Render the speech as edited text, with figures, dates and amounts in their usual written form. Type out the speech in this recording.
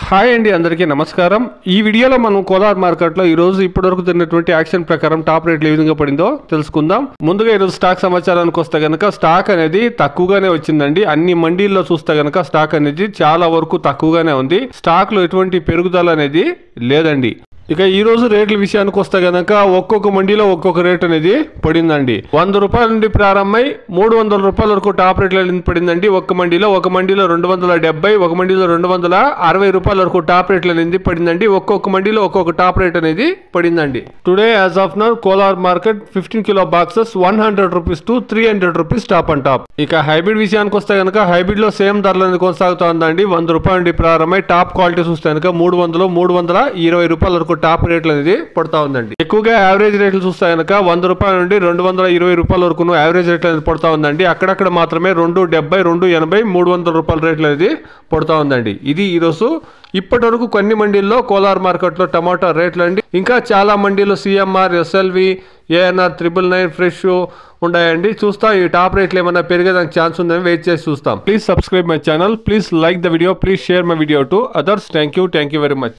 Hi అండి, అందరికీ నమస్కారం. ఈ వీడియోలో మనం కోలార్ మార్కెట్లో ఈరోజు ఇప్పటివరకు జరిగినటువంటి యాక్షన్ ప్రకారం టాప్ రేట్లు ఏ విధంగా పడిందో తెలుసుకుందాం. ముందుగా ఈరోజు స్టాక్ సమాచారానికి వస్తే కనుక స్టాక్ అనేది తక్కువగానే వచ్చిందండి. అన్ని మండీల్లో చూస్తే కనుక స్టాక్ అనేది చాలా వరకు తక్కువగానే ఉంది. స్టాక్ లో ఎటువంటి పెరుగుదల అనేది లేదండి. ఇక ఈ రోజు రేట్ల విషయానికి వస్తే గనక ఒక్కొక్క మండీలో ఒక్కొక్క రేట్ అనేది పడిందండి. 100 రూపాయల నుండి ప్రారంభమై 300 రూపాయల వరకు టాప్ రేట్లు పడిందండి. ఒక మండీలో 270, ఒక మండీలో 260 రూపాయల వరకు టాప్ రేట్లు అనేది పడిందండి. ఒక్కొక్క మండీలో ఒక్కొక్క టాప్ రేట్ అనేది పడిందండి. Today as of now Kolar market 15 kilo boxes 100 rupees to 300 rupees top and top. ఇక హైబ్రిడ్ విషయానికి వస్తే కనుక హైబ్రిడ్ లో సేమ్ ధరలు అనేది కొనసాగుతూ ఉందండి. 100 రూపాయల నుండి ప్రారంభమై టాప్ క్వాలిటీ చూస్తే కనుక 320 రూపాయల వరకు టాప్ రేట్లు అనేది పడతా ఉందండి. ఎక్కువగా యావరేజ్ రేట్లు చూస్తే కనుక 100 రూపాయల నుండి 220 రూపాయల వరకు యావరేజ్ రేట్లు అనేది పడతా ఉందండి. అక్కడక్కడ మాత్రమే 270, 280, 300 రూపాయల రేట్లు అనేది పడతా ఉందండి. ఇది ఈరోజు ఇప్పటి వరకు కొన్ని మండీల్లో కోలార్ మార్కెట్ లో టమాటా రేట్లు అండి. ఇంకా చాలా మండీలో సిఎంఆర్, ఎస్ఎల్వి, ఏఎన్ఆర్, 999, ఫ్రెష్ ఉన్నాయండి. చూస్తాం ఈ టాప్ రేట్లు ఏమైనా పెరిగేదానికి ఛాన్స్ ఉందని వెయిట్ చేసి చూస్తాం. Please subscribe my channel, please like the video, please share my video to others. Thank you very much.